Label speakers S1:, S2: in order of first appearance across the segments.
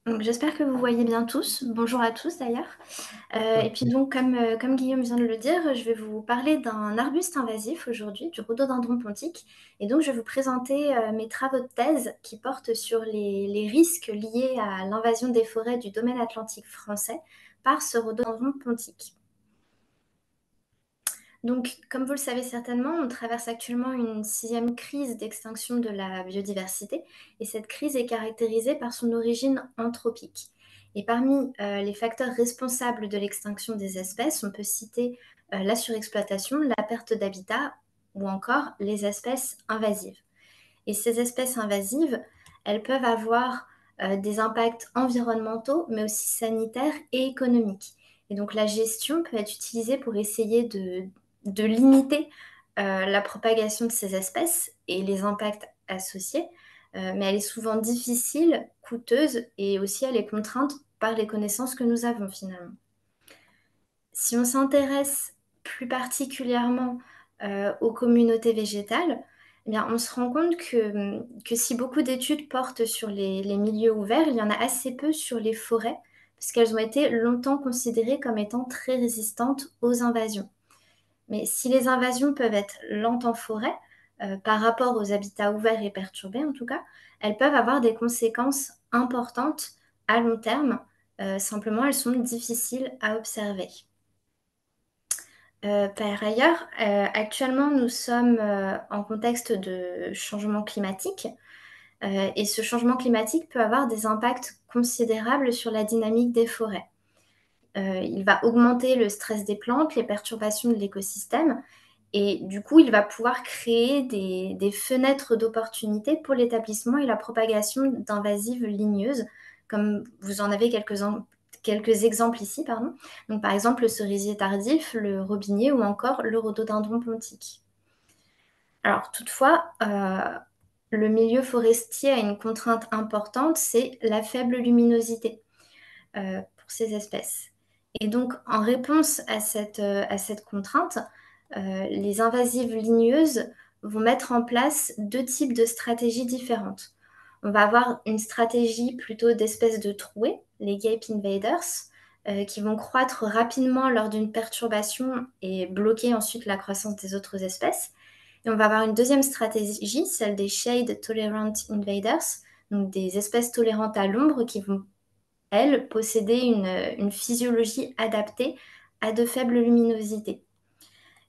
S1: Donc, j'espère que vous voyez bien tous. Bonjour à tous d'ailleurs. Et puis donc, comme Guillaume vient de le dire, je vais vous parler d'un arbuste invasif aujourd'hui, du rhododendron pontique. Et donc, je vais vous présenter mes travaux de thèse qui portent sur les risques liés à l'invasion des forêts du domaine atlantique français par ce rhododendron pontique. Donc, comme vous le savez certainement, on traverse actuellement une sixième crise d'extinction de la biodiversité et cette crise est caractérisée par son origine anthropique. Et parmi les facteurs responsables de l'extinction des espèces, on peut citer la surexploitation, la perte d'habitat ou encore les espèces invasives. Et ces espèces invasives, elles peuvent avoir des impacts environnementaux, mais aussi sanitaires et économiques. Et donc la gestion peut être utilisée pour essayer de limiter la propagation de ces espèces et les impacts associés, mais elle est souvent difficile, coûteuse et aussi elle est contrainte par les connaissances que nous avons finalement. Si on s'intéresse plus particulièrement aux communautés végétales, eh bien, on se rend compte que si beaucoup d'études portent sur les milieux ouverts, il y en a assez peu sur les forêts, parce qu'elles ont été longtemps considérées comme étant très résistantes aux invasions. Mais si les invasions peuvent être lentes en forêt, par rapport aux habitats ouverts et perturbés en tout cas, elles peuvent avoir des conséquences importantes à long terme. Simplement, elles sont difficiles à observer. Par ailleurs, actuellement, nous sommes en contexte de changement climatique et ce changement climatique peut avoir des impacts considérables sur la dynamique des forêts. Il va augmenter le stress des plantes, les perturbations de l'écosystème et du coup, il va pouvoir créer des fenêtres d'opportunité pour l'établissement et la propagation d'invasives ligneuses, comme vous en avez quelques exemples ici, pardon. Donc, par exemple, le cerisier tardif, le robinier ou encore le rhododendron pontique. Alors, toutefois, le milieu forestier a une contrainte importante, c'est la faible luminosité pour ces espèces. Et donc, en réponse à cette contrainte, les invasives ligneuses vont mettre en place deux types de stratégies différentes. On va avoir une stratégie plutôt d'espèces de trouées, les Gape Invaders, qui vont croître rapidement lors d'une perturbation et bloquer ensuite la croissance des autres espèces. Et on va avoir une deuxième stratégie, celle des Shade Tolerant Invaders, donc des espèces tolérantes à l'ombre qui vont, elles, posséder une physiologie adaptée à de faibles luminosités.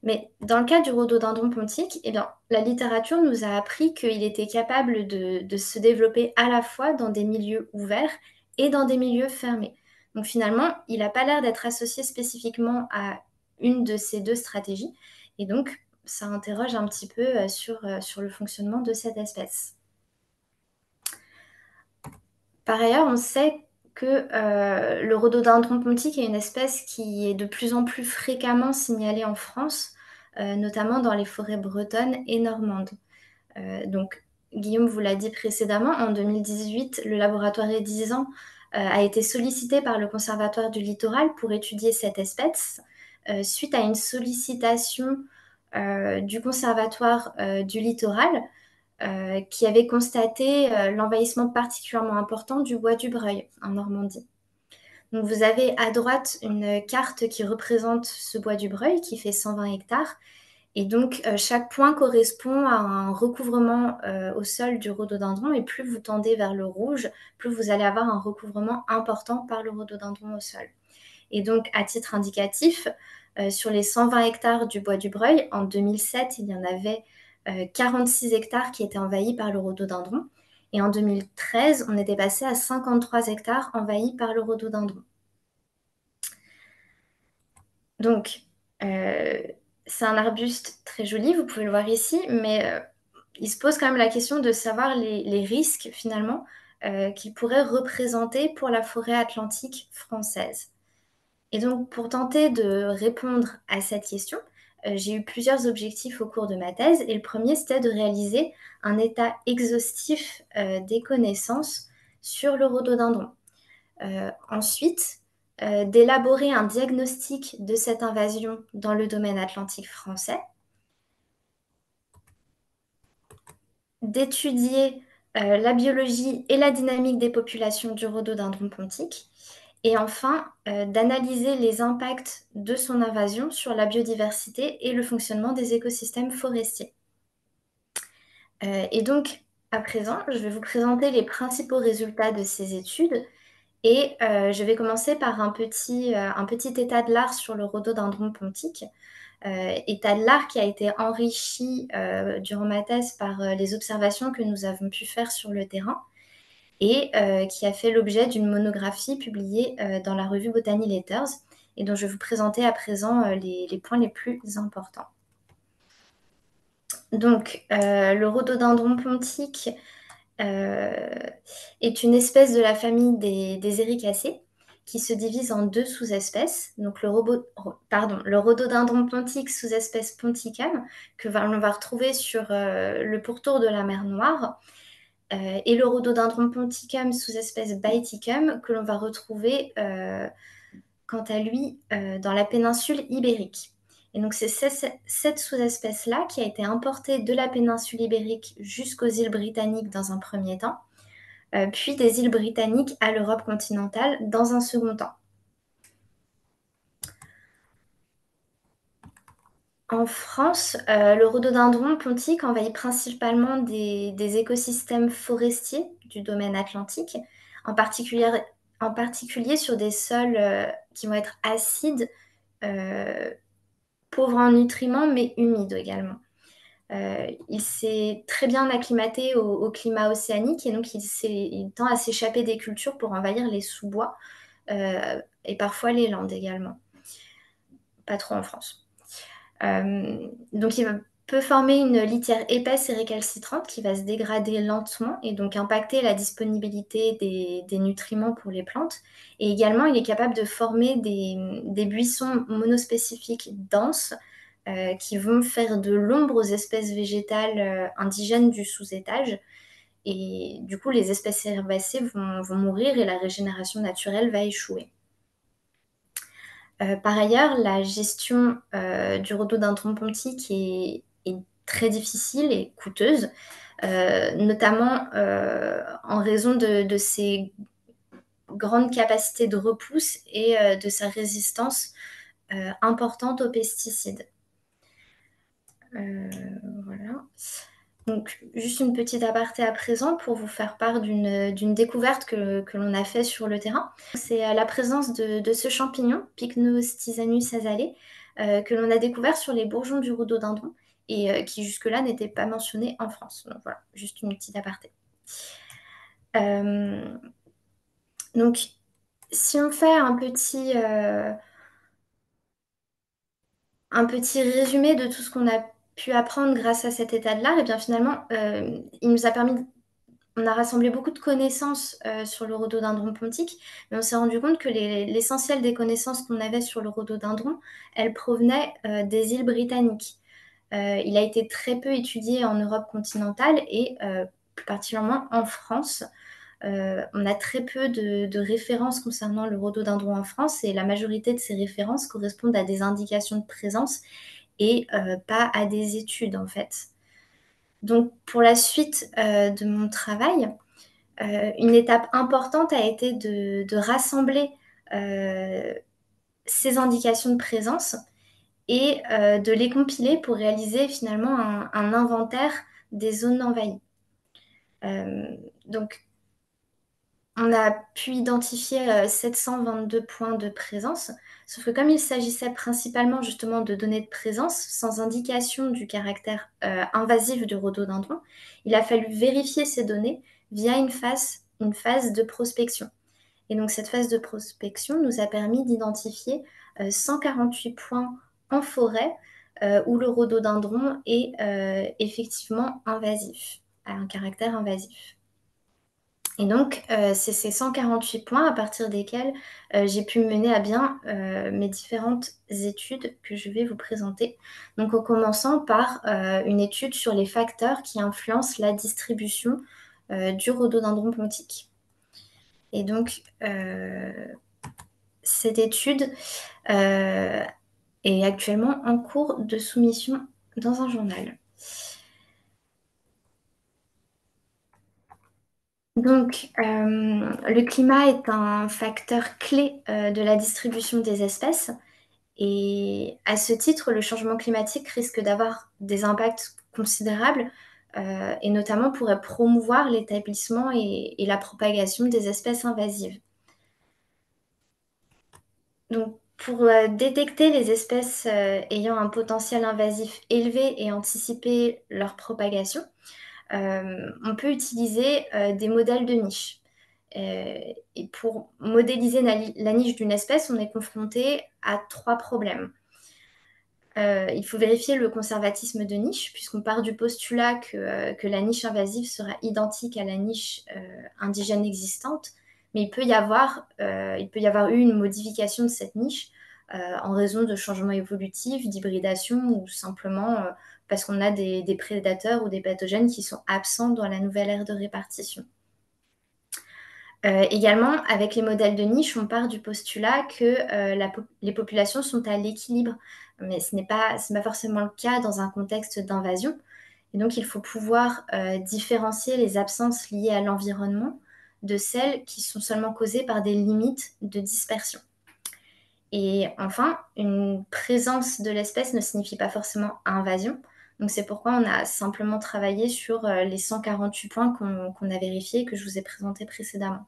S1: Mais dans le cas du rhododendron pontique, eh bien, la littérature nous a appris qu'il était capable de se développer à la fois dans des milieux ouverts et dans des milieux fermés. Donc finalement, il n'a pas l'air d'être associé spécifiquement à une de ces deux stratégies. Et donc, ça interroge un petit peu sur le fonctionnement de cette espèce. Par ailleurs, on sait que le rhododendron pontique est une espèce qui est de plus en plus fréquemment signalée en France, notamment dans les forêts bretonnes et normandes. Donc, Guillaume vous l'a dit précédemment, en 2018, le laboratoire Edizan a été sollicité par le Conservatoire du littoral pour étudier cette espèce, suite à une sollicitation du Conservatoire du littoral qui avait constaté l'envahissement particulièrement important du bois du Breuil en Normandie. Donc vous avez à droite une carte qui représente ce bois du Breuil qui fait 120 hectares. Et donc chaque point correspond à un recouvrement au sol du rhododendron. Et plus vous tendez vers le rouge, plus vous allez avoir un recouvrement important par le rhododendron au sol. Et donc à titre indicatif, sur les 120 hectares du bois du Breuil, en 2007, il y en avait 46 hectares qui étaient envahis par le rhododendron. Et en 2013, on était passé à 53 hectares envahis par le rhododendron. Donc, euh, c'est un arbuste très joli, vous pouvez le voir ici, mais il se pose quand même la question de savoir les risques finalement qu'il pourrait représenter pour la forêt atlantique française. Et donc, pour tenter de répondre à cette question, j'ai eu plusieurs objectifs au cours de ma thèse. Et le premier, c'était de réaliser un état exhaustif des connaissances sur le rhododendron. Ensuite, d'élaborer un diagnostic de cette invasion dans le domaine atlantique français, d'étudier la biologie et la dynamique des populations du rhododendron pontique, et enfin d'analyser les impacts de son invasion sur la biodiversité et le fonctionnement des écosystèmes forestiers. Et donc, à présent, je vais vous présenter les principaux résultats de ces études et je vais commencer par un petit état de l'art sur le rhododendron pontique. État de l'art qui a été enrichi durant ma thèse par les observations que nous avons pu faire sur le terrain et qui a fait l'objet d'une monographie publiée dans la revue Botany Letters et dont je vais vous présenter à présent les points les plus importants. Donc, le rhododendron pontique est une espèce de la famille des Éricacées qui se divise en deux sous-espèces. Donc, le rhododendron pontique sous-espèce ponticum que l'on va retrouver sur le pourtour de la mer Noire et le rhododendron ponticum sous-espèce baeticum que l'on va retrouver quant à lui dans la péninsule ibérique. Et donc c'est cette sous-espèce-là qui a été importée de la péninsule ibérique jusqu'aux îles britanniques dans un premier temps, puis des îles britanniques à l'Europe continentale dans un second temps. En France, le rhododendron pontique envahit principalement des écosystèmes forestiers du domaine atlantique, en particulier sur des sols qui vont être acides, euh, pauvres en nutriments, mais humides également. Il s'est très bien acclimaté au climat océanique et donc il tend à s'échapper des cultures pour envahir les sous-bois et parfois les landes également. Pas trop en France. Donc il peut former une litière épaisse et récalcitrante qui va se dégrader lentement et donc impacter la disponibilité des nutriments pour les plantes. Et également, il est capable de former des buissons monospécifiques denses qui vont faire de l'ombre aux espèces végétales indigènes du sous-étage. Et du coup, les espèces herbacées vont mourir et la régénération naturelle va échouer. Par ailleurs, la gestion du rhododendron pontique est très difficile et coûteuse, notamment en raison de ses grandes capacités de repousse et de sa résistance importante aux pesticides. Voilà. Donc, juste une petite aparté à présent pour vous faire part d'une découverte que l'on a fait sur le terrain. C'est la présence de ce champignon, Pycnos tisanus azalea, que l'on a découvert sur les bourgeons du rhododendron et qui jusque-là n'était pas mentionné en France. Donc voilà, juste une petite aparté. Donc, si on fait un petit résumé de tout ce qu'on a pu apprendre grâce à cet état de l'art, et bien finalement, il nous a permis on a rassemblé beaucoup de connaissances sur le rhododendron pontique, mais on s'est rendu compte que l'essentiel des connaissances qu'on avait sur le rhododendron, elles provenaient des îles britanniques. Il a été très peu étudié en Europe continentale et plus particulièrement en France. On a très peu de références concernant le rhododendron en France et la majorité de ces références correspondent à des indications de présence et pas à des études en fait. Donc pour la suite de mon travail, une étape importante a été de rassembler ces indications de présence et de les compiler pour réaliser finalement un inventaire des zones envahies. Donc, on a pu identifier 722 points de présence, sauf que comme il s'agissait principalement justement de données de présence sans indication du caractère invasif du rhododendron, il a fallu vérifier ces données via une phase de prospection. Et donc cette phase de prospection nous a permis d'identifier 148 points en forêt où le rhododendron est effectivement invasif, a un caractère invasif. Et donc, c'est ces 148 points à partir desquels j'ai pu mener à bien mes différentes études que je vais vous présenter. Donc, en commençant par une étude sur les facteurs qui influencent la distribution du rhododendron pontique. Et donc, cette étude est actuellement en cours de soumission dans un journal. Le climat est un facteur clé de la distribution des espèces. Et à ce titre, le changement climatique risque d'avoir des impacts considérables et notamment pourrait promouvoir l'établissement et la propagation des espèces invasives. Donc, pour détecter les espèces ayant un potentiel invasif élevé et anticiper leur propagation, on peut utiliser des modèles de niche. Et pour modéliser la niche d'une espèce, on est confronté à trois problèmes. Il faut vérifier le conservatisme de niche, puisqu'on part du postulat que la niche invasive sera identique à la niche indigène existante, mais il peut y avoir eu une modification de cette niche en raison de changements évolutifs, d'hybridation ou simplement parce qu'on a des prédateurs ou des pathogènes qui sont absents dans la nouvelle aire de répartition. Également, avec les modèles de niche, on part du postulat que les populations sont à l'équilibre, mais ce n'est pas forcément le cas dans un contexte d'invasion. Et donc, il faut pouvoir différencier les absences liées à l'environnement de celles qui sont seulement causées par des limites de dispersion. Et enfin, une présence de l'espèce ne signifie pas forcément invasion. Donc, c'est pourquoi on a simplement travaillé sur les 148 points qu'on a vérifiés et que je vous ai présentés précédemment.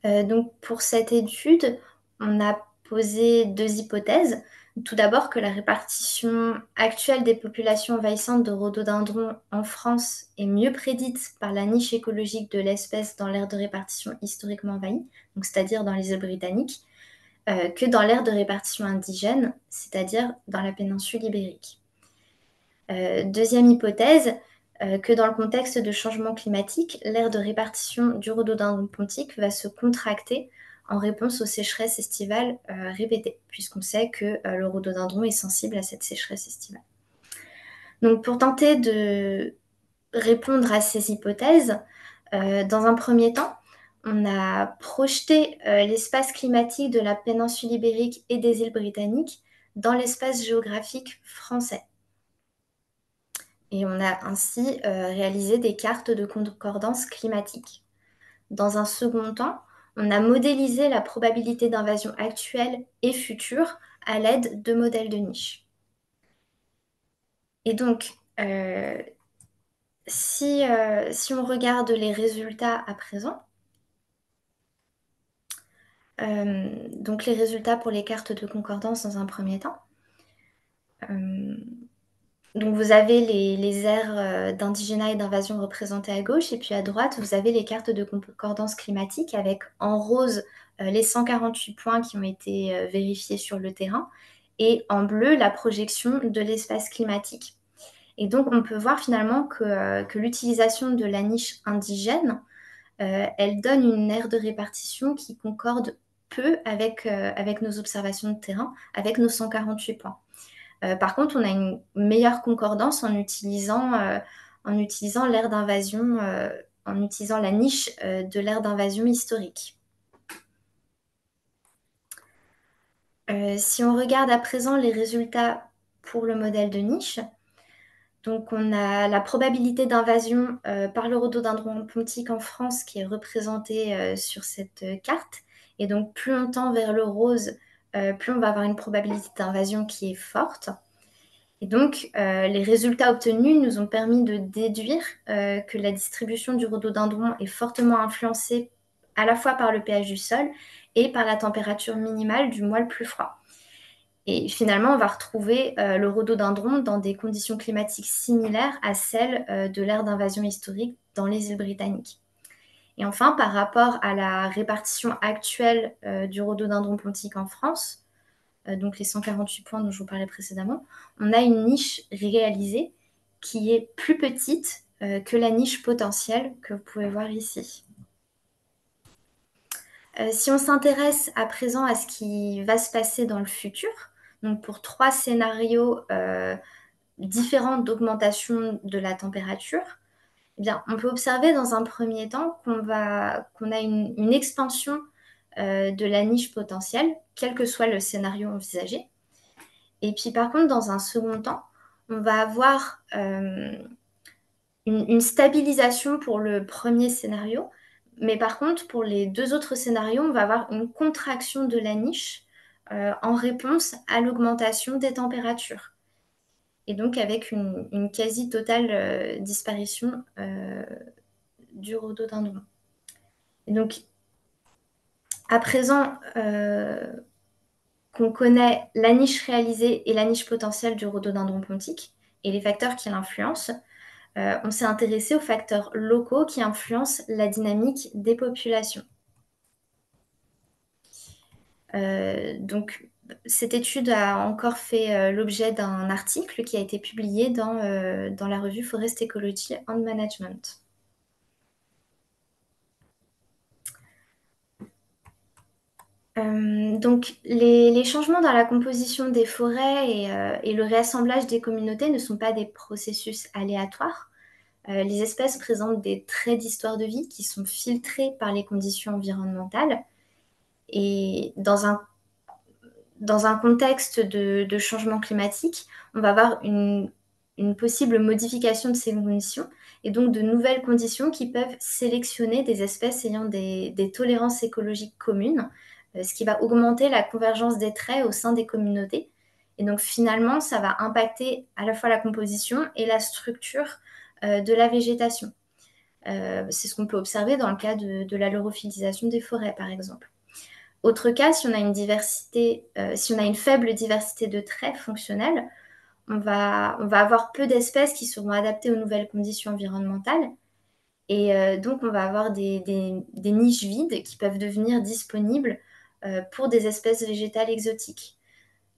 S1: Donc pour cette étude, on a posé deux hypothèses. Tout d'abord que la répartition actuelle des populations envahissantes de rhododendrons en France est mieux prédite par la niche écologique de l'espèce dans l'aire de répartition historiquement envahie, donc c'est-à-dire dans les îles britanniques, que dans l'aire de répartition indigène, c'est-à-dire dans la péninsule ibérique. Deuxième hypothèse, que dans le contexte de changement climatique, l'aire de répartition du rhododendron pontique va se contracter en réponse aux sécheresses estivales répétées, puisqu'on sait que le rhododendron est sensible à cette sécheresse estivale. Donc pour tenter de répondre à ces hypothèses, dans un premier temps, on a projeté l'espace climatique de la péninsule ibérique et des îles britanniques dans l'espace géographique français. Et on a ainsi réalisé des cartes de concordance climatique. Dans un second temps, on a modélisé la probabilité d'invasion actuelle et future à l'aide de modèles de niche. Et donc, si on regarde les résultats à présent, donc les résultats pour les cartes de concordance dans un premier temps, donc vous avez les aires d'indigénat et d'invasion représentées à gauche, et puis à droite, vous avez les cartes de concordance climatique avec en rose les 148 points qui ont été vérifiés sur le terrain, et en bleu la projection de l'espace climatique. Et donc on peut voir finalement que l'utilisation de la niche indigène, elle donne une aire de répartition qui concorde peu avec nos observations de terrain, avec nos 148 points. Par contre, on a une meilleure concordance en utilisant l'aire d'invasion, en utilisant la niche de l'aire d'invasion historique. Si on regarde à présent les résultats pour le modèle de niche, donc on a la probabilité d'invasion par le rhododendron pontique en France qui est représentée sur cette carte. Et donc plus on tend vers le rose, plus on va avoir une probabilité d'invasion qui est forte. Et donc, les résultats obtenus nous ont permis de déduire que la distribution du rhododendron est fortement influencée à la fois par le pH du sol et par la température minimale du mois le plus froid. Et finalement, on va retrouver le rhododendron dans des conditions climatiques similaires à celles de l'ère d'invasion historique dans les îles britanniques. Et enfin, par rapport à la répartition actuelle du rhododendron pontique en France, donc les 148 points dont je vous parlais précédemment, on a une niche réalisée qui est plus petite que la niche potentielle que vous pouvez voir ici. Si on s'intéresse à présent à ce qui va se passer dans le futur, donc pour trois scénarios différents d'augmentation de la température, eh bien, on peut observer dans un premier temps qu'on a une expansion de la niche potentielle, quel que soit le scénario envisagé. Et puis par contre, dans un second temps, on va avoir une stabilisation pour le premier scénario. Mais par contre, pour les deux autres scénarios, on va avoir une contraction de la niche en réponse à l'augmentation des températures. Et donc avec une quasi totale disparition du rhododendron. Et donc, à présent qu'on connaît la niche réalisée et la niche potentielle du rhododendron pontique et les facteurs qui l'influencent, on s'est intéressé aux facteurs locaux qui influencent la dynamique des populations. Donc, cette étude a encore fait l'objet d'un article qui a été publié dans la revue Forest Ecology and Management. Donc, les changements dans la composition des forêts et le réassemblage des communautés ne sont pas des processus aléatoires. Les espèces présentent des traits d'histoire de vie qui sont filtrés par les conditions environnementales. Et dans un contexte de changement climatique, on va avoir une possible modification de ces conditions et donc de nouvelles conditions qui peuvent sélectionner des espèces ayant des tolérances écologiques communes, ce qui va augmenter la convergence des traits au sein des communautés. Et donc finalement, ça va impacter à la fois la composition et la structure de la végétation. C'est ce qu'on peut observer dans le cas de la laurophilisation des forêts, par exemple. Autre cas, si on a si on a une faible diversité de traits fonctionnels, on va avoir peu d'espèces qui seront adaptées aux nouvelles conditions environnementales. Et donc, on va avoir des niches vides qui peuvent devenir disponibles pour des espèces végétales exotiques.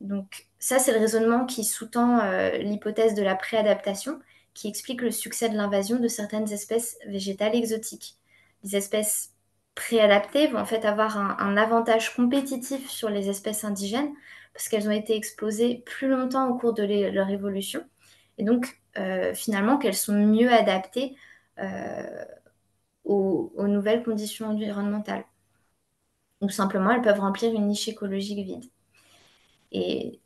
S1: Donc, ça, c'est le raisonnement qui sous-tend l'hypothèse de la préadaptation, qui explique le succès de l'invasion de certaines espèces végétales exotiques. Les espèces préadaptées vont en fait avoir un avantage compétitif sur les espèces indigènes parce qu'elles ont été exposées plus longtemps au cours de leur évolution et donc finalement qu'elles sont mieux adaptées euh, aux nouvelles conditions environnementales. Ou simplement, elles peuvent remplir une niche écologique vide. Et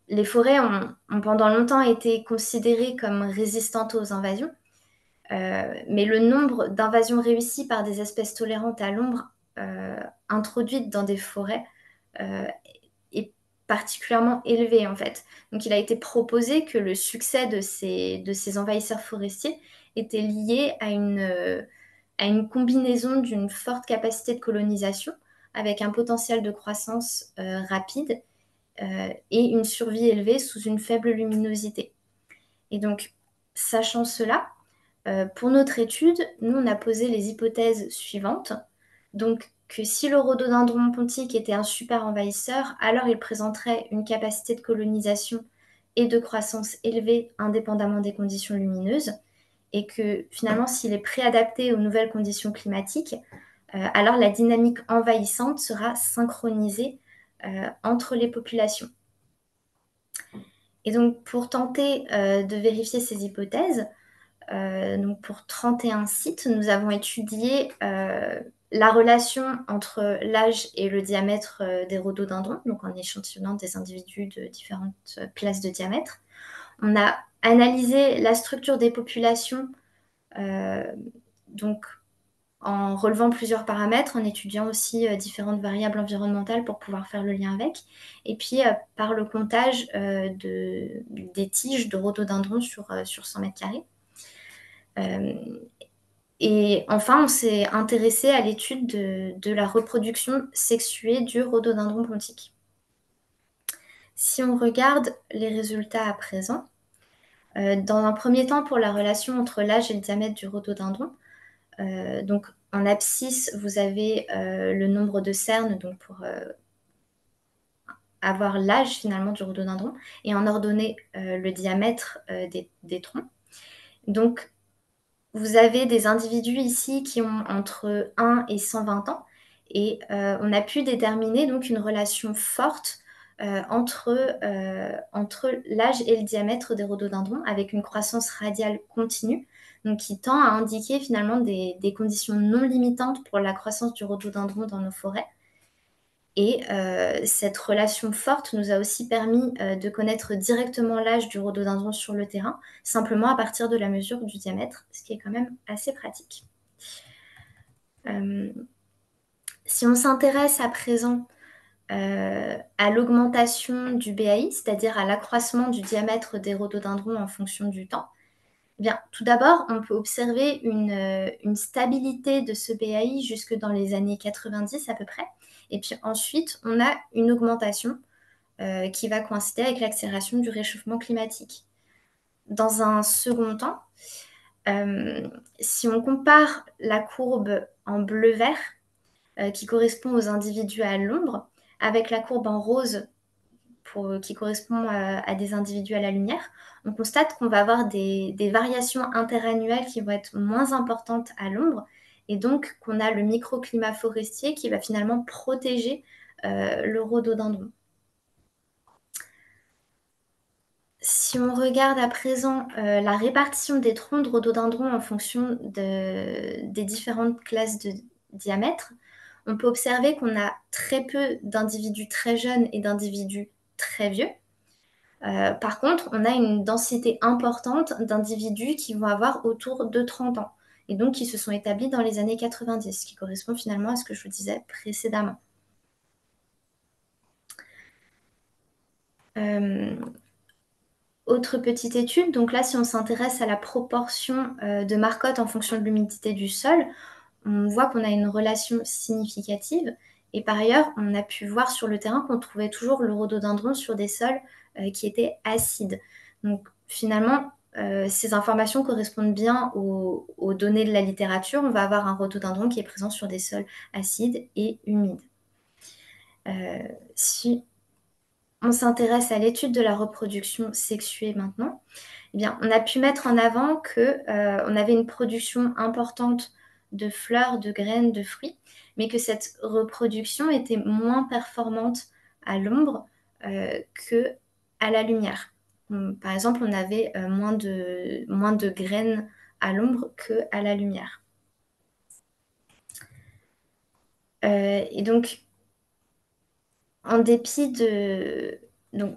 S1: les forêts ont pendant longtemps été considérées comme résistantes aux invasions, mais le nombre d'invasions réussies par des espèces tolérantes à l'ombre introduites dans des forêts euh, est particulièrement élevé en fait. Donc il a été proposé que le succès de ces envahisseurs forestiers était lié à une combinaison d'une forte capacité de colonisation avec un potentiel de croissance rapide et une survie élevée sous une faible luminosité. Et donc, sachant cela, pour notre étude, nous, on a posé les hypothèses suivantes. Donc, que si le rhododendron pontique était un super envahisseur, alors il présenterait une capacité de colonisation et de croissance élevée indépendamment des conditions lumineuses. Et que finalement, s'il est préadapté aux nouvelles conditions climatiques, alors la dynamique envahissante sera synchronisée entre les populations. Et donc, pour tenter de vérifier ces hypothèses, donc pour 31 sites, nous avons étudié la relation entre l'âge et le diamètre des rhododendrons, donc en échantillonnant des individus de différentes places de diamètre. On a analysé la structure des populations, donc en relevant plusieurs paramètres, en étudiant aussi différentes variables environnementales pour pouvoir faire le lien avec, et puis par le comptage des tiges de rhododendron sur 100 mètres carrés. Et enfin, on s'est intéressé à l'étude de la reproduction sexuée du rhododendron pontique. Si on regarde les résultats à présent, dans un premier temps pour la relation entre l'âge et le diamètre du rhododendron, donc en abscisse, vous avez le nombre de cernes donc pour avoir l'âge finalement du rhododendron, et en ordonnée le diamètre des troncs. Donc vous avez des individus ici qui ont entre 1 et 120 ans et on a pu déterminer donc une relation forte entre l'âge et le diamètre des rhododendrons avec une croissance radiale continue, donc qui tend à indiquer finalement des conditions non limitantes pour la croissance du rhododendron dans nos forêts. Et cette relation forte nous a aussi permis de connaître directement l'âge du rhododendron sur le terrain, simplement à partir de la mesure du diamètre, ce qui est quand même assez pratique. Si on s'intéresse à présent à l'augmentation du BAI, c'est-à-dire à l'accroissement du diamètre des rhododendrons en fonction du temps, eh bien, tout d'abord, on peut observer une stabilité de ce BAI jusque dans les années 90 à peu près. Et puis ensuite, on a une augmentation qui va coïncider avec l'accélération du réchauffement climatique. Dans un second temps, si on compare la courbe en bleu-vert, qui correspond aux individus à l'ombre, avec la courbe en rose qui correspond à des individus à la lumière, on constate qu'on va avoir des variations interannuelles qui vont être moins importantes à l'ombre, et donc qu'on a le microclimat forestier qui va finalement protéger le rhododendron. Si on regarde à présent la répartition des troncs de rhododendron en fonction des différentes classes de diamètre, on peut observer qu'on a très peu d'individus très jeunes et d'individus très vieux. Par contre, on a une densité importante d'individus qui vont avoir autour de 30 ans et donc qui se sont établis dans les années 90, ce qui correspond finalement à ce que je vous disais précédemment. Autre petite étude, donc là, si on s'intéresse à la proportion de marcotte en fonction de l'humidité du sol, on voit qu'on a une relation significative. Et par ailleurs, on a pu voir sur le terrain qu'on trouvait toujours le rhododendron sur des sols qui étaient acides. Donc finalement, ces informations correspondent bien aux données de la littérature. On va avoir un rhododendron qui est présent sur des sols acides et humides. Si on s'intéresse à l'étude de la reproduction sexuée maintenant, eh bien, on a pu mettre en avant qu'on avait une production importante de fleurs, de graines, de fruits, mais que cette reproduction était moins performante à l'ombre qu'à la lumière. Par exemple, on avait moins de graines à l'ombre qu'à la lumière. Et donc, en dépit de... Donc,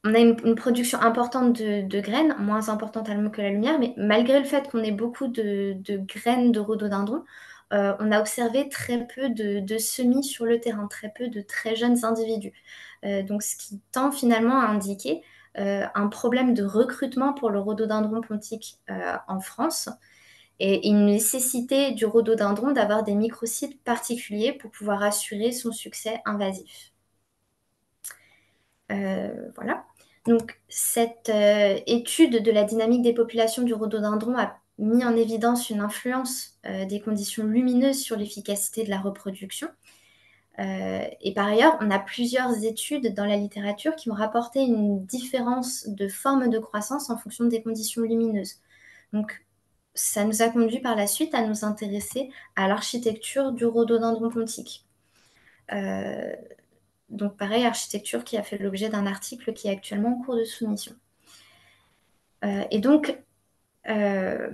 S1: on a une production importante de graines, moins importante à l'ombre que la lumière, mais malgré le fait qu'on ait beaucoup de graines de rhododendron, on a observé très peu de semis sur le terrain, très peu de très jeunes individus. Donc, ce qui tend finalement à indiquer un problème de recrutement pour le rhododendron pontique en France et une nécessité du rhododendron d'avoir des microcytes particuliers pour pouvoir assurer son succès invasif. Voilà. Donc, cette étude de la dynamique des populations du rhododendron a mis en évidence une influence des conditions lumineuses sur l'efficacité de la reproduction. Et par ailleurs, on a plusieurs études dans la littérature qui ont rapporté une différence de forme de croissance en fonction des conditions lumineuses. Donc, ça nous a conduit par la suite à nous intéresser à l'architecture du rhododendron pontique. Donc pareil, architecture qui a fait l'objet d'un article qui est actuellement en cours de soumission. Et donc, la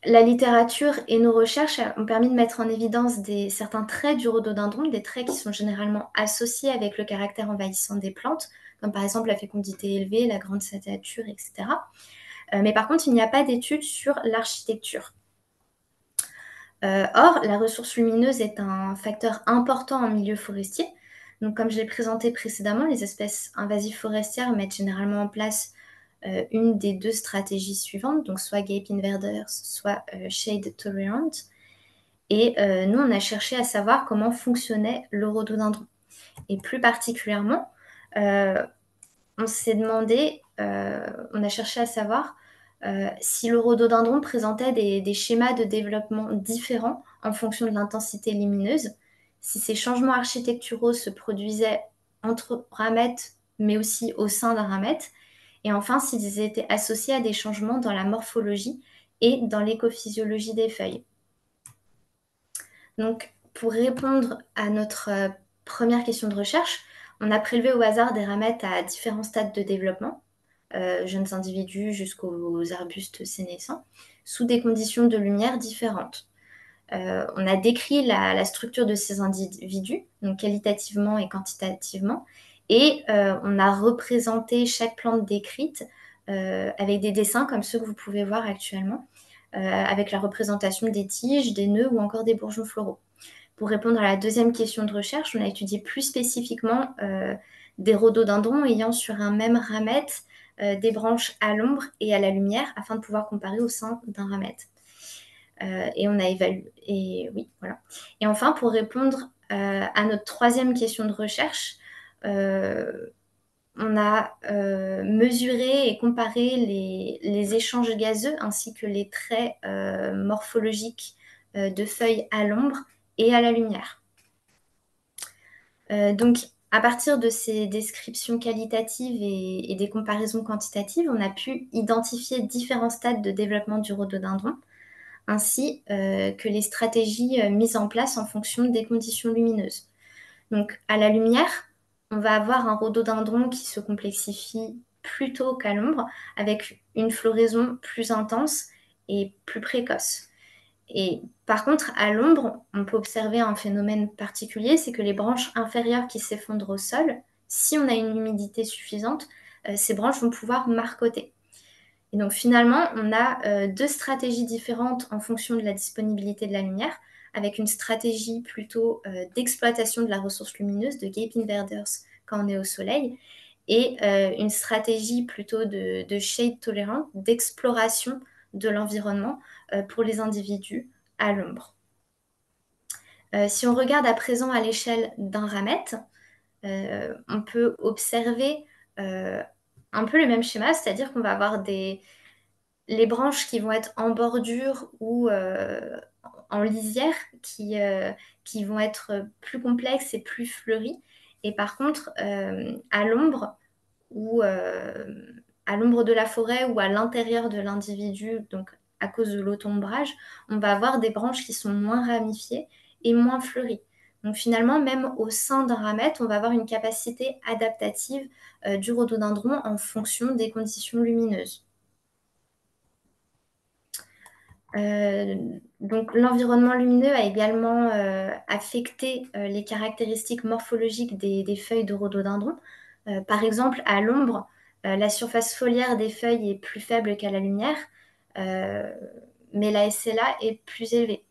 S1: littérature et nos recherches ont permis de mettre en évidence certains traits du rhododendron, des traits qui sont généralement associés avec le caractère envahissant des plantes, comme par exemple la fécondité élevée, la grande satiature, etc. Mais par contre, il n'y a pas d'études sur l'architecture. Or, la ressource lumineuse est un facteur important en milieu forestier. Donc, comme je l'ai présenté précédemment, les espèces invasives forestières mettent généralement en place une des deux stratégies suivantes, donc soit Gape Invaders, soit Shade Tolerant. Et nous, on a cherché à savoir comment fonctionnait le rhododendron. Et plus particulièrement, on s'est demandé, on a cherché à savoir si le rhododendron présentait des schémas de développement différents en fonction de l'intensité lumineuse, si ces changements architecturaux se produisaient entre ramets, mais aussi au sein d'un ramet, et enfin s'ils étaient associés à des changements dans la morphologie et dans l'écophysiologie des feuilles. Donc, pour répondre à notre première question de recherche, on a prélevé au hasard des ramettes à différents stades de développement, jeunes individus jusqu'aux arbustes sénescents, sous des conditions de lumière différentes. On a décrit la structure de ces individus, donc qualitativement et quantitativement, et on a représenté chaque plante décrite avec des dessins comme ceux que vous pouvez voir actuellement, avec la représentation des tiges, des nœuds ou encore des bourgeons floraux. Pour répondre à la deuxième question de recherche, on a étudié plus spécifiquement des rhododendrons ayant sur un même ramette des branches à l'ombre et à la lumière afin de pouvoir comparer au sein d'un ramette. Et on a évalué. Et oui, voilà. Et enfin, pour répondre à notre troisième question de recherche, on a mesuré et comparé les échanges gazeux ainsi que les traits morphologiques de feuilles à l'ombre et à la lumière. Donc, à partir de ces descriptions qualitatives et des comparaisons quantitatives, on a pu identifier différents stades de développement du rhododendron, ainsi que les stratégies mises en place en fonction des conditions lumineuses. Donc, à la lumière, on va avoir un rhododendron qui se complexifie plus tôt qu'à l'ombre, avec une floraison plus intense et plus précoce. Et par contre, à l'ombre, on peut observer un phénomène particulier, c'est que les branches inférieures qui s'effondrent au sol, si on a une humidité suffisante, ces branches vont pouvoir marcoter. Et donc finalement, on a deux stratégies différentes en fonction de la disponibilité de la lumière, avec une stratégie plutôt d'exploitation de la ressource lumineuse, de gap inverters quand on est au soleil, et une stratégie plutôt de shade tolerant, d'exploration de l'environnement pour les individus à l'ombre. Si on regarde à présent à l'échelle d'un ramette, on peut observer un peu le même schéma, c'est-à-dire qu'on va avoir les branches qui vont être en bordure ou en lisière qui vont être plus complexes et plus fleuries. Et par contre, à l'ombre ou à l'ombre de la forêt ou à l'intérieur de l'individu, donc à cause de l'autombrage, on va avoir des branches qui sont moins ramifiées et moins fleuries. Donc finalement, même au sein d'un ramette, on va avoir une capacité adaptative du rhododendron en fonction des conditions lumineuses. Donc l'environnement lumineux a également affecté les caractéristiques morphologiques des feuilles de rhododendron. Par exemple, à l'ombre, la surface foliaire des feuilles est plus faible qu'à la lumière, mais la SLA est plus élevée.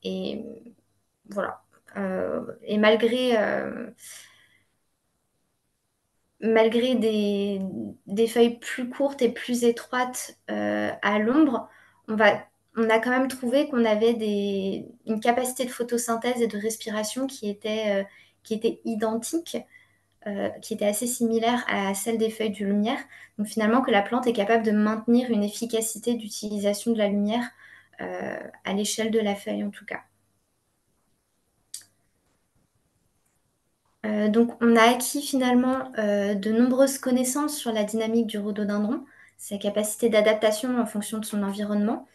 S1: Et voilà. Et malgré des feuilles plus courtes et plus étroites à l'ombre, on a quand même trouvé qu'on avait une capacité de photosynthèse et de respiration qui était identique, qui était assez similaire à celle des feuilles de lumière. Donc finalement, que la plante est capable de maintenir une efficacité d'utilisation de la lumière à l'échelle de la feuille en tout cas. Donc, on a acquis finalement de nombreuses connaissances sur la dynamique du rhododendron, sa capacité d'adaptation en fonction de son environnement.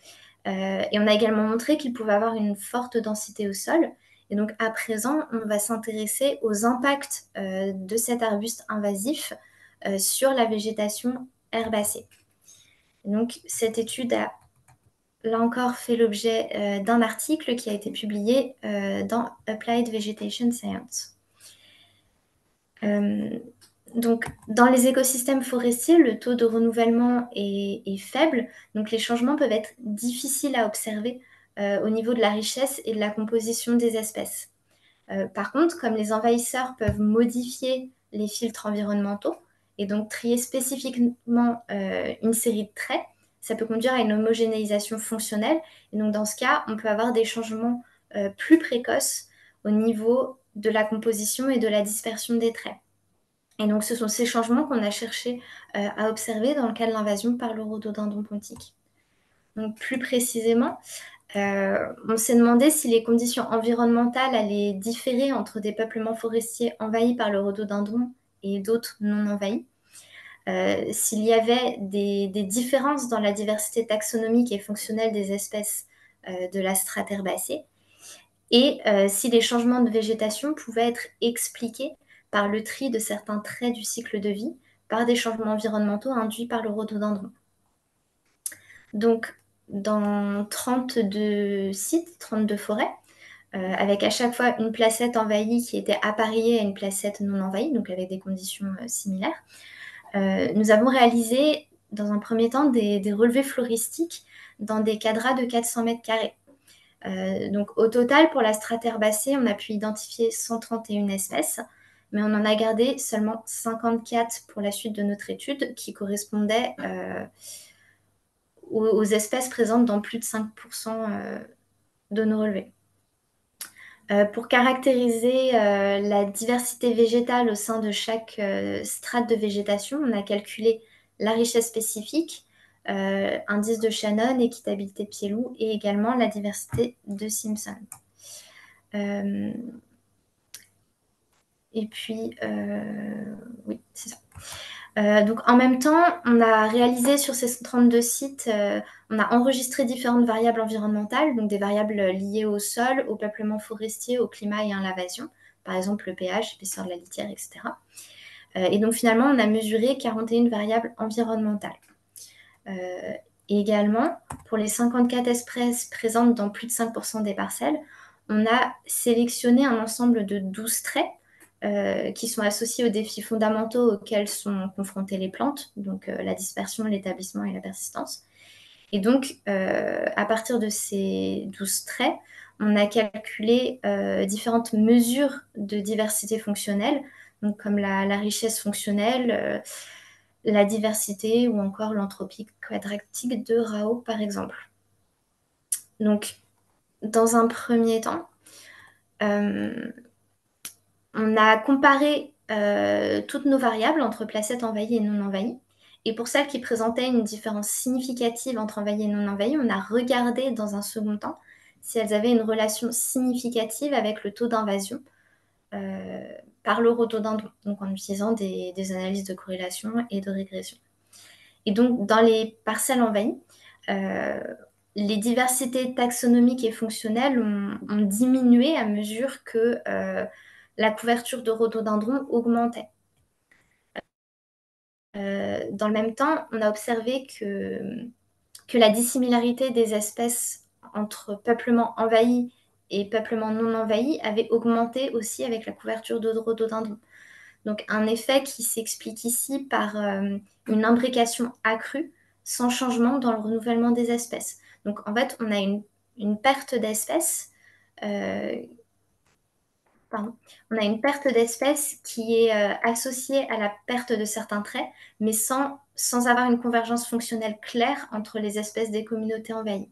S1: Et on a également montré qu'il pouvait avoir une forte densité au sol. Et donc, à présent, on va s'intéresser aux impacts de cet arbuste invasif sur la végétation herbacée. Et donc, cette étude a là encore fait l'objet d'un article qui a été publié dans Applied Vegetation Science. Donc, dans les écosystèmes forestiers, le taux de renouvellement est faible, donc les changements peuvent être difficiles à observer au niveau de la richesse et de la composition des espèces. Par contre, comme les envahisseurs peuvent modifier les filtres environnementaux et donc trier spécifiquement une série de traits, ça peut conduire à une homogénéisation fonctionnelle. Et donc, dans ce cas, on peut avoir des changements plus précoces au niveau de la composition et de la dispersion des traits. Et donc, ce sont ces changements qu'on a cherché à observer dans le cas de l'invasion par le rhododendron pontique. Donc, plus précisément, on s'est demandé si les conditions environnementales allaient différer entre des peuplements forestiers envahis par le rhododendron et d'autres non envahis. S'il y avait des différences dans la diversité taxonomique et fonctionnelle des espèces de la strate herbacée, et si les changements de végétation pouvaient être expliqués par le tri de certains traits du cycle de vie, par des changements environnementaux induits par le rhododendron. Donc, dans 32 sites, 32 forêts, avec à chaque fois une placette envahie qui était appariée à une placette non envahie, donc avec des conditions similaires. Nous avons réalisé, dans un premier temps, des relevés floristiques dans des quadrats de 400 mètres carrés. Donc au total, pour la strate-herbacée, on a pu identifier 131 espèces, mais on en a gardé seulement 54 pour la suite de notre étude, qui correspondaient aux espèces présentes dans plus de 5% de nos relevés. Pour caractériser la diversité végétale au sein de chaque strate de végétation, on a calculé la richesse spécifique, indice de Shannon, équitabilité pied-loup et également la diversité de Simpson. Et puis, oui, c'est ça. Donc en même temps, on a réalisé sur ces 32 sites, on a enregistré différentes variables environnementales, donc des variables liées au sol, au peuplement forestier, au climat et à l'invasion, par exemple le pH, l'épaisseur de la litière, etc. Et donc finalement, on a mesuré 41 variables environnementales. Et également, pour les 54 espèces présentes dans plus de 5% des parcelles, on a sélectionné un ensemble de 12 traits qui sont associés aux défis fondamentaux auxquels sont confrontées les plantes, donc la dispersion, l'établissement et la persistance. Et donc, à partir de ces 12 traits, on a calculé différentes mesures de diversité fonctionnelle, donc comme la richesse fonctionnelle, la diversité ou encore l'entropie quadratique de Rao, par exemple. Donc, dans un premier temps, on a comparé toutes nos variables entre placettes envahies et non envahies. Et pour celles qui présentaient une différence significative entre envahies et non envahies, on a regardé dans un second temps si elles avaient une relation significative avec le taux d'invasion par le rhododendron, donc en utilisant des analyses de corrélation et de régression. Et donc, dans les parcelles envahies, les diversités taxonomiques et fonctionnelles ont diminué à mesure que la couverture de rhododendron augmentait. Dans le même temps, on a observé que la dissimilarité des espèces entre peuplement envahi et peuplement non envahi avait augmenté aussi avec la couverture de rhododendron. Donc un effet qui s'explique ici par une imbrication accrue sans changement dans le renouvellement des espèces. Donc en fait, on a une perte d'espèces on a une perte d'espèces qui est associée à la perte de certains traits, mais sans avoir une convergence fonctionnelle claire entre les espèces des communautés envahies.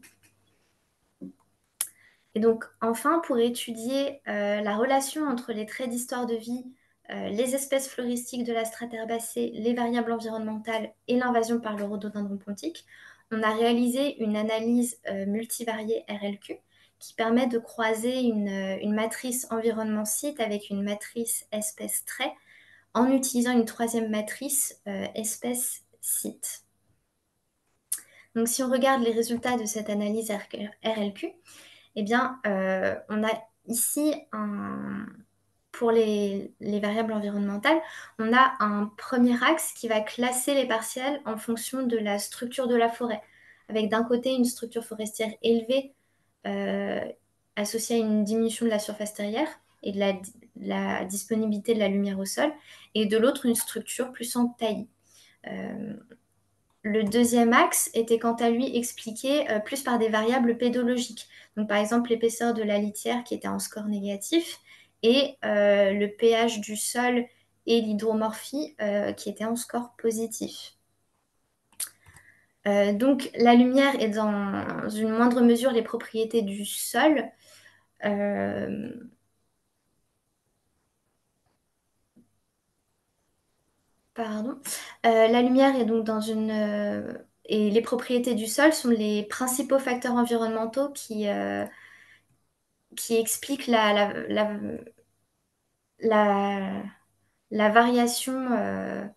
S1: Et donc, enfin, pour étudier la relation entre les traits d'histoire de vie, les espèces floristiques de la strate herbacée, les variables environnementales et l'invasion par le rhododendron pontique, on a réalisé une analyse multivariée RLQ qui permet de croiser une matrice environnement-site avec une matrice espèce-trait en utilisant une troisième matrice espèce-site. Donc, si on regarde les résultats de cette analyse RLQ, eh bien, on a ici, pour les variables environnementales, on a un premier axe qui va classer les parcelles en fonction de la structure de la forêt, avec d'un côté une structure forestière élevée associée à une diminution de la surface terrière et de la disponibilité de la lumière au sol, et de l'autre une structure plus en taillis. Le deuxième axe était quant à lui expliqué plus par des variables pédologiques. Donc par exemple l'épaisseur de la litière qui était en score négatif et le pH du sol et l'hydromorphie qui était en score positif. Donc la lumière est dans une moindre mesure les propriétés du sol. Pardon. La lumière est donc dans une... et les propriétés du sol sont les principaux facteurs environnementaux qui expliquent la variation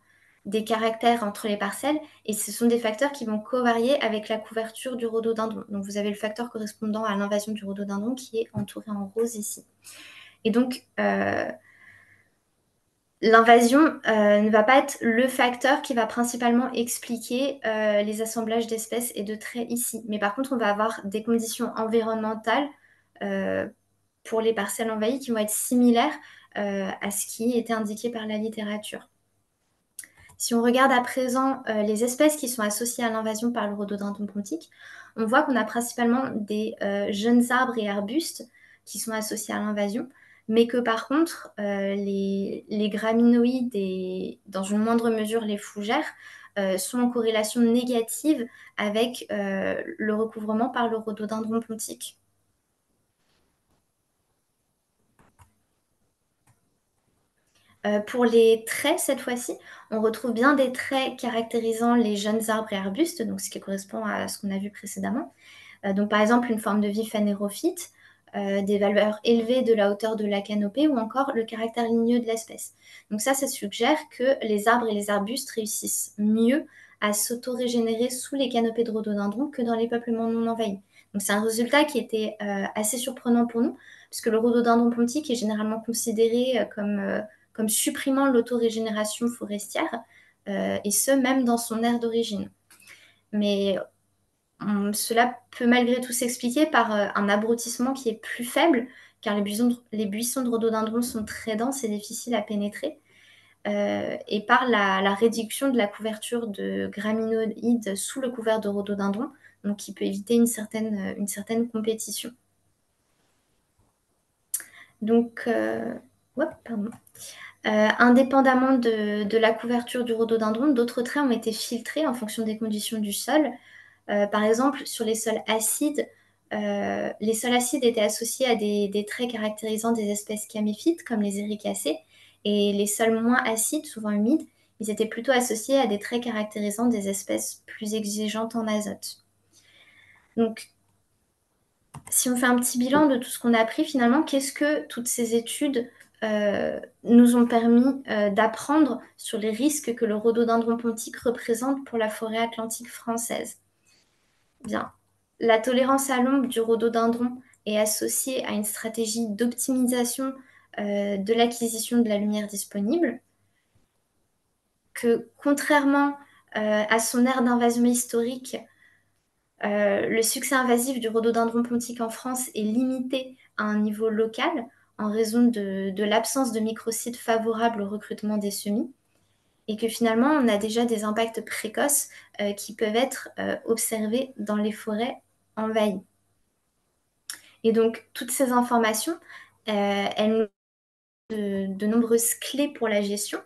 S1: des caractères entre les parcelles. Et ce sont des facteurs qui vont covarier avec la couverture du rhododendron. Donc vous avez le facteur correspondant à l'invasion du rhododendron qui est entouré en rose ici. Et donc... L'invasion ne va pas être le facteur qui va principalement expliquer les assemblages d'espèces et de traits ici. Mais par contre, on va avoir des conditions environnementales euh, pour les parcelles envahies qui vont être similaires à ce qui était indiqué par la littérature. Si on regarde à présent les espèces qui sont associées à l'invasion par le rhododendron pontique, on voit qu'on a principalement des jeunes arbres et arbustes qui sont associés à l'invasion, mais que par contre, les graminoïdes et dans une moindre mesure les fougères sont en corrélation négative avec le recouvrement par le rhododendron pontique. Pour les traits, cette fois-ci, on retrouve bien des traits caractérisant les jeunes arbres et arbustes, donc ce qui correspond à ce qu'on a vu précédemment. Donc par exemple, une forme de vie phanérophyte, des valeurs élevées de la hauteur de la canopée ou encore le caractère ligneux de l'espèce. Donc ça suggère que les arbres et les arbustes réussissent mieux à s'auto-régénérer sous les canopées de rhododendron que dans les peuplements non envahis. Donc c'est un résultat qui était assez surprenant pour nous, puisque le rhododendron pontique est généralement considéré comme supprimant l'autorégénération forestière, et ce, même dans son aire d'origine. Mais cela peut malgré tout s'expliquer par un abrutissement qui est plus faible, car les buissons de rhododendron sont très denses et difficiles à pénétrer, et par la réduction de la couverture de graminoïdes sous le couvert de rhododendron, donc qui peut éviter une certaine compétition. Donc, ouais, pardon. Indépendamment de la couverture du rhododendron, d'autres traits ont été filtrés en fonction des conditions du sol. Par exemple, sur les sols acides, les sols acides étaient associés à des traits caractérisant des espèces caméphytes comme les éricacées, et les sols moins acides, souvent humides, ils étaient plutôt associés à des traits caractérisant des espèces plus exigeantes en azote. Donc, si on fait un petit bilan de tout ce qu'on a appris, finalement, qu'est-ce que toutes ces études nous ont permis d'apprendre sur les risques que le rhododendron pontique représente pour la forêt atlantique française? Bien, la tolérance à l'ombre du rhododendron est associée à une stratégie d'optimisation de l'acquisition de la lumière disponible, que contrairement à son aire d'invasion historique, le succès invasif du rhododendron pontique en France est limité à un niveau local en raison de l'absence de microsites favorables au recrutement des semis, et que finalement on a déjà des impacts précoces qui peuvent être observés dans les forêts envahies. Et donc toutes ces informations, elles nous donnent de nombreuses clés pour la gestion.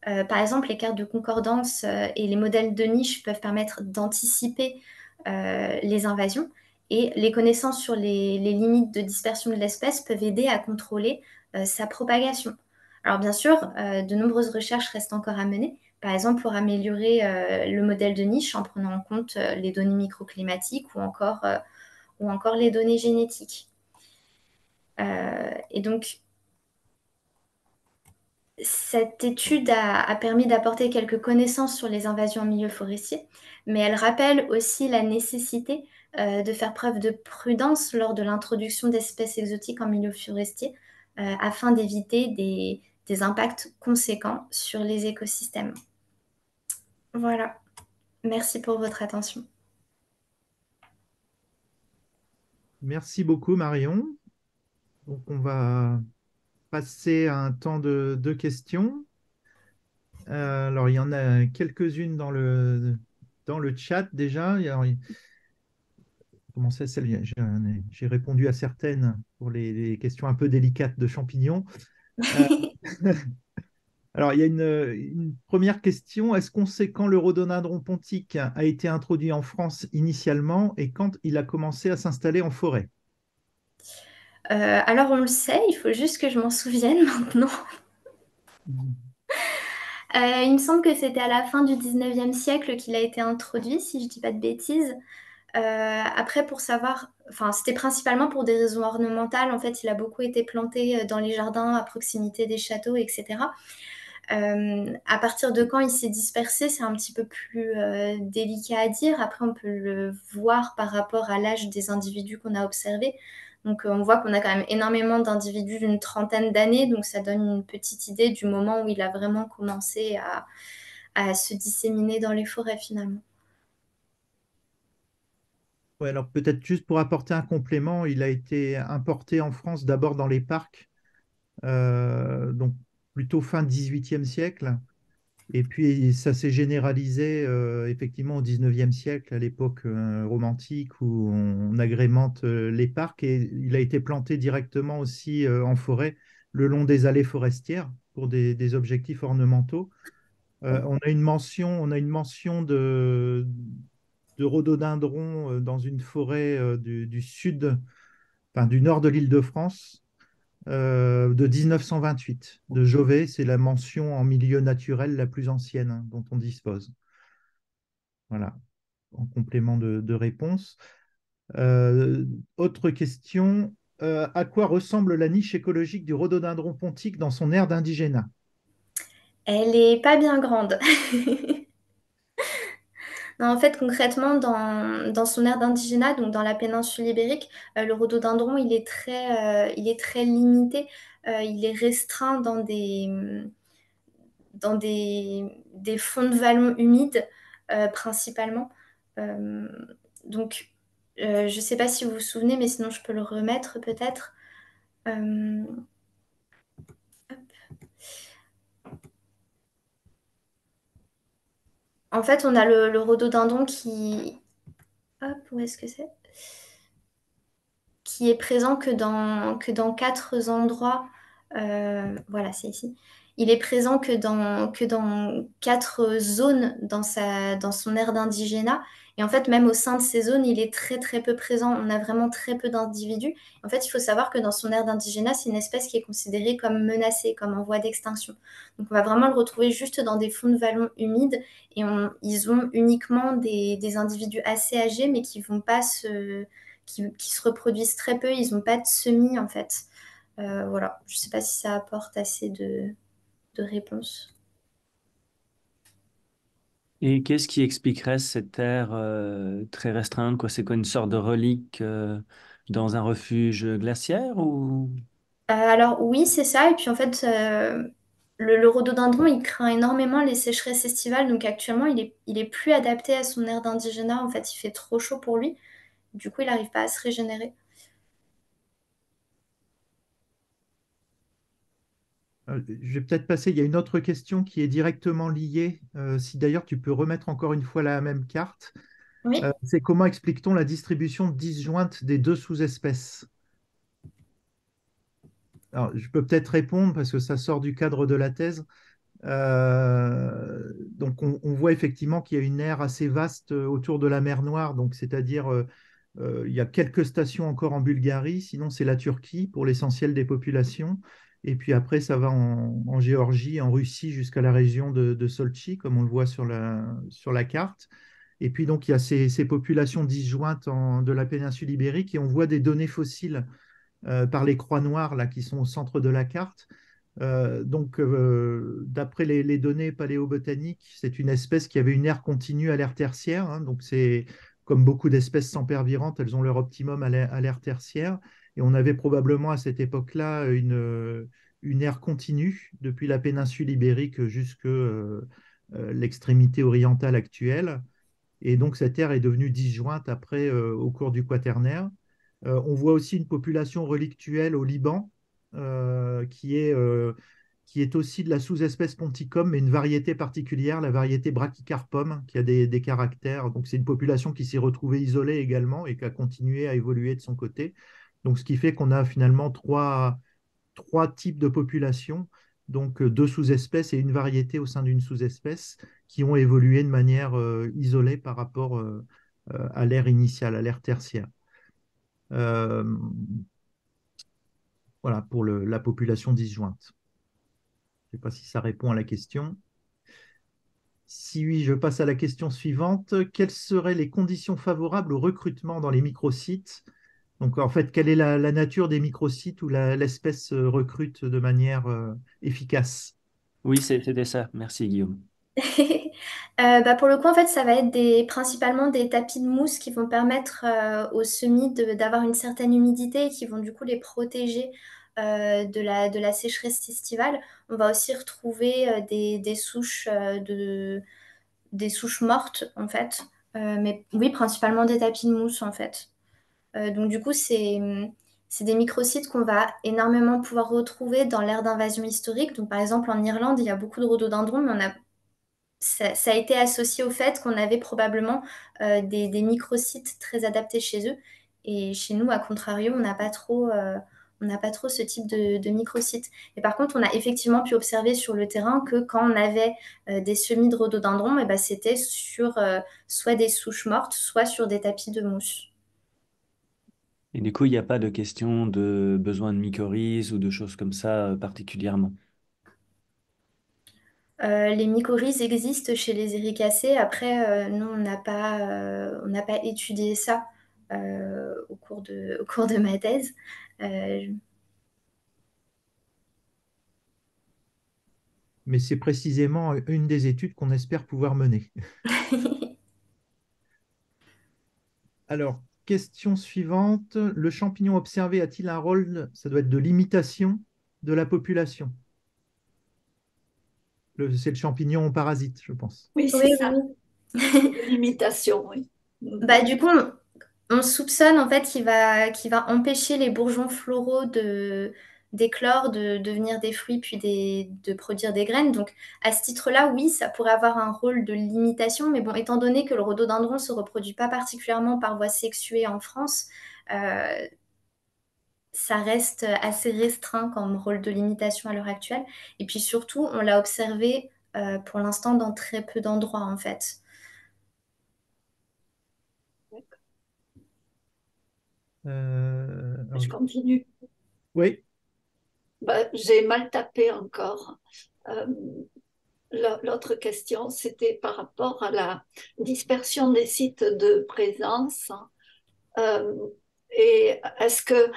S1: Par exemple, les cartes de concordance et les modèles de niche peuvent permettre d'anticiper les invasions, et les connaissances sur les limites de dispersion de l'espèce peuvent aider à contrôler sa propagation. Alors bien sûr, de nombreuses recherches restent encore à mener, par exemple pour améliorer le modèle de niche en prenant en compte les données microclimatiques ou encore les données génétiques. Et donc, cette étude a permis d'apporter quelques connaissances sur les invasions en milieu forestier, mais elle rappelle aussi la nécessité de faire preuve de prudence lors de l'introduction d'espèces exotiques en milieu forestier afin d'éviter des impacts conséquents sur les écosystèmes. Voilà, merci pour votre attention.
S2: Merci beaucoup, Marion. Donc, on va passer à un temps de questions. Alors, il y en a quelques-unes dans le chat déjà. Alors, commencer à celle, j'ai répondu à certaines pour les questions un peu délicates de champignons. Euh, alors, il y a une première question. Est-ce qu'on sait quand le rhododendron pontique a été introduit en France initialement et quand il a commencé à s'installer en forêt?
S1: Alors on le sait, il faut juste que je m'en souvienne maintenant. Il me semble que c'était à la fin du 19e siècle qu'il a été introduit, si je ne dis pas de bêtises. Après, pour savoir, enfin, c'était principalement pour des raisons ornementales. En fait, il a beaucoup été planté dans les jardins à proximité des châteaux, etc. À partir de quand il s'est dispersé, c'est un petit peu plus délicat à dire. Après, on peut le voir par rapport à l'âge des individus qu'on a observés. Donc on voit qu'on a quand même énormément d'individus d'une trentaine d'années, donc ça donne une petite idée du moment où il a vraiment commencé à se disséminer dans les forêts finalement.
S2: Ouais, alors peut-être juste pour apporter un complément, il a été importé en France d'abord dans les parcs, donc plutôt fin 18e siècle. Et puis ça s'est généralisé effectivement au 19e siècle, à l'époque romantique, où on agrémente les parcs. Et il a été planté directement aussi en forêt, le long des allées forestières, pour des objectifs ornementaux. On a une mention de rhododendron dans une forêt du sud, enfin, du nord de l'Île-de-France, de 1928, de Jovet. C'est la mention en milieu naturel la plus ancienne, hein, dont on dispose. Voilà, en complément de réponse. Euh, Autre question. À quoi ressemble la niche écologique du rhododendron pontique dans son aire d'indigénat?
S1: Elle est pas bien grande. Non, en fait, concrètement, dans son aire d'indigénat, donc dans la péninsule ibérique, le rhododendron, il est très limité. Il est restreint dans des fonds de vallons humides, principalement. Euh, donc, je ne sais pas si vous vous souvenez, mais sinon je peux le remettre peut-être. Euh, En fait, on a le rhododendron qui... Hop, où est-ce que c'est? Qui est présent que dans quatre endroits. Voilà, c'est ici. Il est présent que dans quatre zones dans son aire d'indigénat. Et en fait, même au sein de ces zones, il est très très peu présent. On a vraiment très peu d'individus. En fait, il faut savoir que dans son aire d'indigénat, c'est une espèce qui est considérée comme menacée, comme en voie d'extinction. Donc on va vraiment le retrouver juste dans des fonds de vallons humides. Et ils ont uniquement des individus assez âgés, mais qui vont pas qui se reproduisent très peu, ils n'ont pas de semis en fait. Voilà, je ne sais pas si ça apporte assez de réponses.
S3: Et qu'est-ce qui expliquerait cette terre très restreinte, quoi? C'est quoi une sorte de relique dans un refuge glaciaire ou...
S1: Alors oui, c'est ça. Et puis en fait, le rhododendron, il craint énormément les sécheresses estivales. Donc actuellement, il est plus adapté à son aire d'indigénat. En fait, il fait trop chaud pour lui. Du coup, il n'arrive pas à se régénérer.
S2: Je vais peut-être passer, il y a une autre question qui est directement liée. Si d'ailleurs tu peux remettre encore une fois la même carte.
S1: Oui.
S2: C'est comment explique-t-on la distribution disjointe des deux sous-espèces? Alors, je peux peut-être répondre parce que ça sort du cadre de la thèse. Donc, on voit effectivement qu'il y a une aire assez vaste autour de la mer Noire. Donc, c'est-à-dire, il y a quelques stations encore en Bulgarie. Sinon, c'est la Turquie pour l'essentiel des populations. Et puis après, ça va en Géorgie, en Russie, jusqu'à la région de Solchi, comme on le voit sur la carte. Et puis, donc, il y a ces populations disjointes de la péninsule ibérique et on voit des données fossiles par les croix noires là, qui sont au centre de la carte. D'après les données paléobotaniques, c'est une espèce qui avait une ère continue à l'ère tertiaire. Hein, donc, c'est comme beaucoup d'espèces sempervivantes, elles ont leur optimum à l'ère tertiaire. Et on avait probablement à cette époque-là une ère continue depuis la péninsule ibérique jusque l'extrémité orientale actuelle. Et donc, cette ère est devenue disjointe après, au cours du Quaternaire. On voit aussi une population relictuelle au Liban, euh, qui est, euh, qui est aussi de la sous-espèce Ponticum, mais une variété particulière, la variété Brachycarpum, qui a des caractères. Donc, c'est une population qui s'est retrouvée isolée également et qui a continué à évoluer de son côté. Donc, ce qui fait qu'on a finalement trois types de populations, donc deux sous-espèces et une variété au sein d'une sous-espèce qui ont évolué de manière isolée par rapport à l'ère initiale, à l'ère tertiaire. Euh, voilà pour la population disjointe. Je ne sais pas si ça répond à la question. Si oui, je passe à la question suivante. Quelles seraient les conditions favorables au recrutement dans les microsites? Donc, en fait, quelle est la nature des microsites où l'espèce recrute de manière efficace?
S3: Oui, c'était ça. Merci, Guillaume.
S1: Pour le coup, en fait, ça va être principalement des tapis de mousse qui vont permettre aux semis d'avoir une certaine humidité et qui vont du coup les protéger de la sécheresse estivale. On va aussi retrouver des souches, des souches mortes, en fait. Mais oui, principalement des tapis de mousse, en fait. Donc du coup, c'est des microsites qu'on va énormément pouvoir retrouver dans l'aire d'invasion historique. Donc par exemple, en Irlande, il y a beaucoup de rhododendrons, mais ça a été associé au fait qu'on avait probablement des microsites très adaptés chez eux. Et chez nous, à contrario, on n'a pas trop ce type de microsites. Et par contre, on a effectivement pu observer sur le terrain que quand on avait des semis de rhododendrons, eh ben, c'était sur soit des souches mortes, soit sur des tapis de mousse.
S3: Et du coup, il n'y a pas de question de besoin de mycorhizes ou de choses comme ça particulièrement.
S1: Les mycorhizes existent chez les éricacées. Après, nous, on n'a pas étudié ça au cours de ma thèse. Euh,
S2: Mais c'est précisément une des études qu'on espère pouvoir mener. Alors, question suivante. Le champignon observé a-t-il un rôle, ça doit être de l'imitation de la population? C'est le champignon parasite, je pense.
S4: Oui, c'est
S1: Oui,
S4: ça,
S1: oui.
S4: de l'imitation, oui.
S1: Du coup, on soupçonne en fait qu'il va empêcher les bourgeons floraux d'éclore, de devenir des fruits, puis de produire des graines. Donc, à ce titre-là, oui, ça pourrait avoir un rôle de limitation. Mais bon, étant donné que le rhododendron ne se reproduit pas particulièrement par voie sexuée en France, euh, ça reste assez restreint comme rôle de limitation à l'heure actuelle. Et puis surtout, on l'a observé pour l'instant dans très peu d'endroits en fait.
S2: Alors,
S4: Je continue.
S2: oui,
S4: J'ai mal tapé encore. Euh, L'autre question, c'était par rapport à la dispersion des sites de présence. Euh, et est-ce que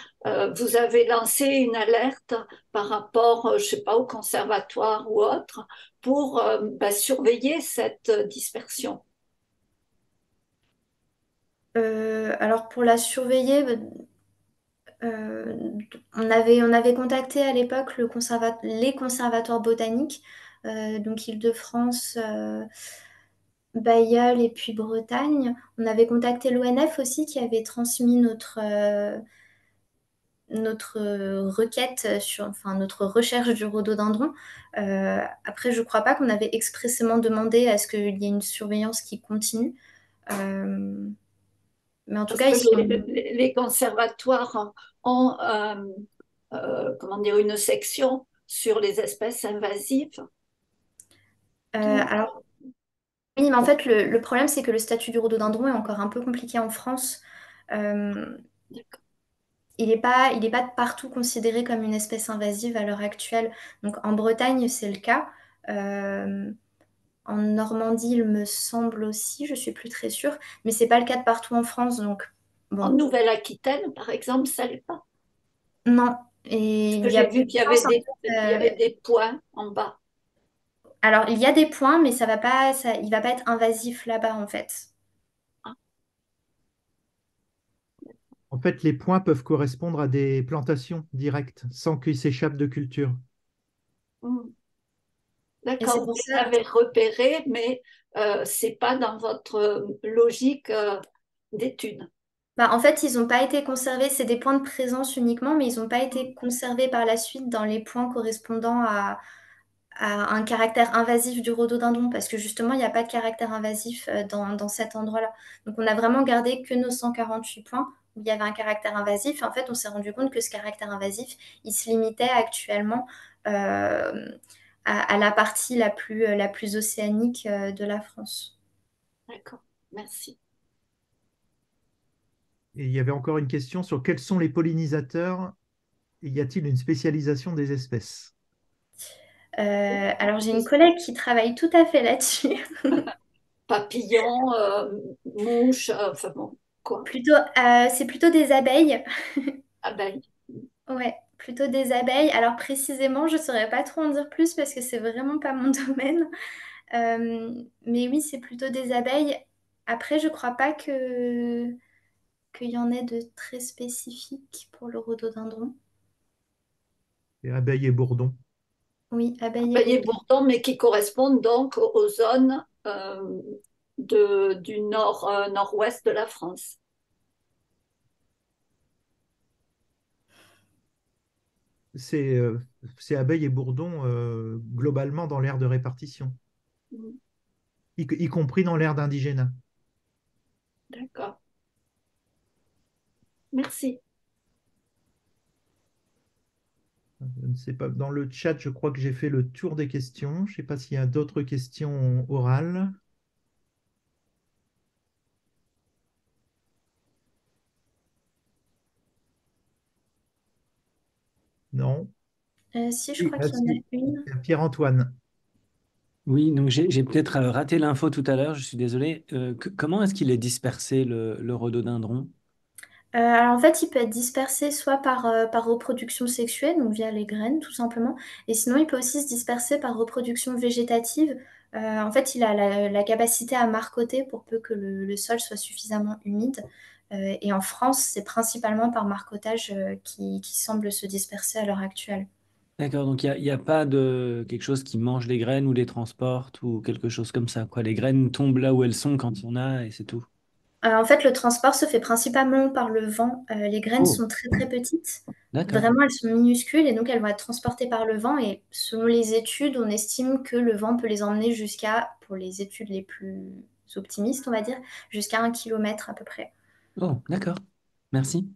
S4: vous avez lancé une alerte par rapport, je sais pas, au conservatoire ou autre, pour surveiller cette dispersion?
S1: Alors pour la surveiller, euh, on avait contacté à l'époque les conservatoires botaniques, donc Île-de-France, Bayeul et puis Bretagne. On avait contacté l'ONF aussi qui avait transmis notre requête sur, enfin notre recherche du rhododendron. Après, je ne crois pas qu'on avait expressément demandé à ce qu'il y ait une surveillance qui continue. Euh, mais en tout
S4: Parce
S1: cas,
S4: que
S1: ils sont.
S4: les conservatoires ont comment dire, une section sur les espèces invasives qui...
S1: Alors, oui, mais en fait, le problème, c'est que le statut du rhododendron est encore un peu compliqué en France. Euh, il est pas partout considéré comme une espèce invasive à l'heure actuelle. Donc, en Bretagne, c'est le cas. Euh, En Normandie, il me semble aussi, je suis plus très sûre, mais c'est pas le cas de partout en France. Donc,
S4: En
S1: bon,
S4: Nouvelle-Aquitaine, par exemple, ça l'est pas.
S1: non. Et
S4: Parce
S1: il
S4: que
S1: y a
S4: j'ai
S1: peu
S4: vu
S1: de chance, en fait,
S4: il y avait des points en bas.
S1: alors, il y a des points, mais il va pas être invasif là-bas, en fait.
S4: Ah,
S2: en fait, les points peuvent correspondre à des plantations directes, sans qu'ils s'échappent de culture.
S4: hmm.
S1: Et c'est
S4: D'accord, vous
S1: pour
S4: les
S1: ça.
S4: avez repérés, mais c'est pas dans votre logique d'étude.
S1: En fait, ils n'ont pas été conservés, c'est des points de présence uniquement, mais ils n'ont pas été conservés par la suite dans les points correspondant à un caractère invasif du rhododendron, parce que justement, il n'y a pas de caractère invasif dans cet endroit-là. Donc, on a vraiment gardé que nos 148 points où il y avait un caractère invasif. Et en fait, on s'est rendu compte que ce caractère invasif, il se limitait actuellement à la partie la plus océanique de la France.
S4: D'accord, merci.
S2: Et il y avait encore une question sur quels sont les pollinisateurs et y a-t-il une spécialisation des espèces?
S1: Alors, j'ai une collègue qui travaille tout à fait là-dessus.
S4: Papillons, mouches, enfin bon, quoi.
S1: C'est plutôt des abeilles.
S4: Abeilles.
S1: Ouais, plutôt des abeilles. Alors précisément, je ne saurais pas trop en dire plus parce que c'est vraiment pas mon domaine. Mais oui, c'est plutôt des abeilles. Après, je crois pas qu'il y en ait de très spécifiques pour le rhododendron.
S2: Et abeilles et bourdons.
S1: Oui, abeilles et
S4: Abeilles
S1: bourdons.
S4: bourdons, mais qui correspondent donc aux zones du nord-ouest de la France.
S2: C'est c'est abeilles et bourdons globalement dans l'aire de répartition, y compris dans l'aire d'indigénat.
S4: D'accord. Merci.
S2: Je ne sais pas, dans le chat, je crois que j'ai fait le tour des questions. Je ne sais pas s'il y a d'autres questions orales. Non.
S1: Si, je
S2: Oui,
S1: crois
S2: ah,
S1: qu'il y en a
S2: si.
S1: une.
S2: Pierre-Antoine.
S3: Oui, donc j'ai peut-être raté l'info tout à l'heure, je suis désolé. Comment est-ce qu'il est dispersé, le rhododendron?
S1: Alors en fait, il peut être dispersé soit par reproduction sexuelle, donc via les graines tout simplement, et sinon il peut aussi se disperser par reproduction végétative. En fait, il a la capacité à marcoter pour peu que le sol soit suffisamment humide. Et en France, c'est principalement par marcotage qui semble se disperser à l'heure actuelle.
S3: D'accord, donc il y a pas de quelque chose qui mange les graines ou les transporte ou quelque chose comme ça, quoi. Les graines tombent là où elles sont quand il y en a et c'est tout.
S1: En fait, le transport se fait principalement par le vent. Les graines
S3: Oh,
S1: sont très très petites.
S3: d'accord.
S1: Vraiment, elles sont minuscules et donc elles vont être transportées par le vent. Et selon les études, on estime que le vent peut les emmener jusqu'à, pour les études les plus optimistes, on va dire, jusqu'à 1 kilomètre à peu près.
S3: Oh, d'accord. Merci.